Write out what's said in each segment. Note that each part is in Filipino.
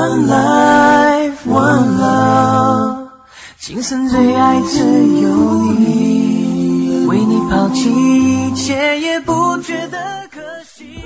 One life, one love， 今生最爱只有你，为你抛弃一切也不觉得可惜。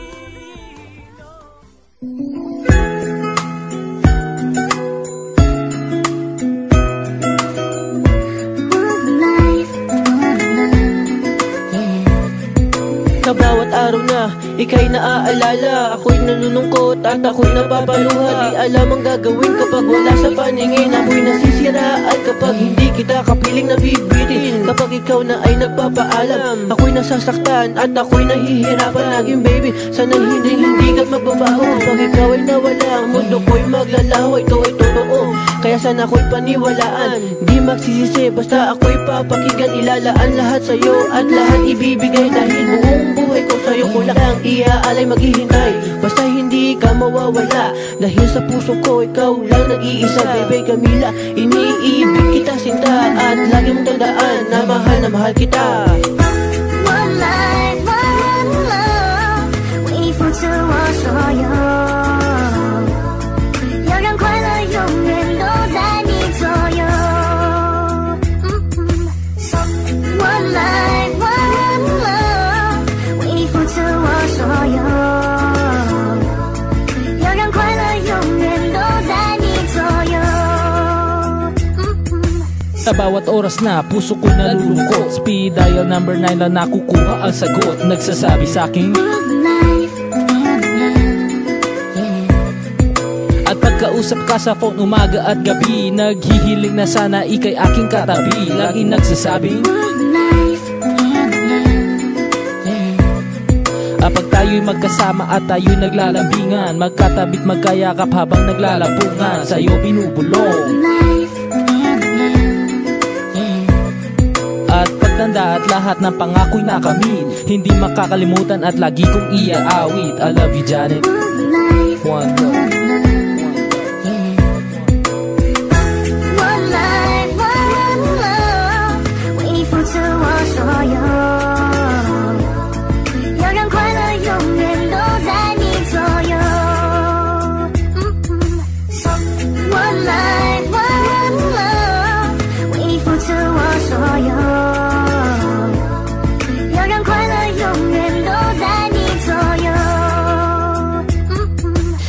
Sa bawat araw na ika'y naaalala, ako'y nalulungkot at ako'y napapaluha. Di alam ang gagawin kapag wala sa paningin, ako'y nasisira at kapag hindi kita kapiling nabibitin. Kapag ikaw na ay nagpapaalam, ako'y nasasaktan at ako'y nahihirapan. Laging baby, sana hindi ka't magbabago. Kapag ikaw ay nawala, ang mundo ko'y maglalaho. Ito ay totoo, kaya sana ako'y paniwalaan. Di magsisisi, basta ako'y papakinggan. Ilalaan lahat sa'yo at lahat ibibigay, dahil buong buhay ko sa'yo ko lang iaalay, maghihintay. Basta hindi ka mawawala, dahil sa puso ko ikaw lang nag-iisa. Bebe Camila, iniibig kita sinta, at lagi mong tandaan na mahal kita. One life, one love， 为你付出我所有，要让快乐永远都在你左右。One life， one love， 为你付出我所有，要让快乐永远都在你左右。Sa bawat oras na puso ko nalulungkot, speed dial number 9 lang nakukuha ang sagot. Nagsasabi sa'king at pagkausap ka sa phone umaga at gabi, naghihiling na sana ika'y aking katabi. Lagi nagsasabing pag tayo'y magkasama at tayo'y naglalambingan, magkatabit magkayakap habang naglalabungan, sa'yo binubulong. At pagtanda at lahat ng pangako'y nakamit, hindi makakalimutan at lagi kong iaawit. I love you, Janet. One love. One life, one love， 为你付出我所有，要让快乐永远都在你左右。One life, one love， 为你付出我所有，要让快乐永远都在你左右。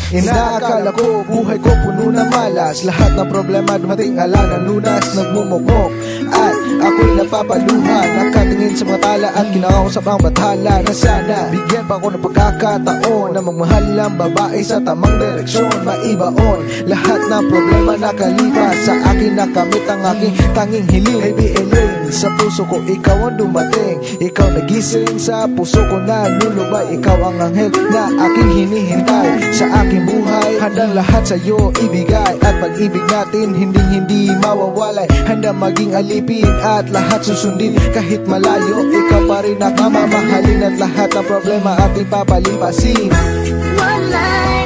Inaakala ko, buhay ko puno ng malas, lahat ng problema dumating ala ng lunas. Nagmumukmok at ako'y napapaluha, nakatingin sa mga tala at kinakausap ang bathala na sana bigyan pa ako ng pagkakataon na magmahal ng babae sa tamang direksyon. Maibaon lahat ng problema nakalipas, sa akin nakamit ang aking tanging hiling. Baby Elaine, sa puso ko ikaw ang dumating, ikaw nagising sa puso ko na lulubay. Ikaw ang anghel na aking hinihintay sa aking buhay, handang lahat sa'yo ibigay. At pag-ibig natin hindi mawawalay, handa maging alipin at lahat susundin. Kahit malayo, ikaw pa rin ang mamamahalin, at lahat ng problema ating papalipasin. One life.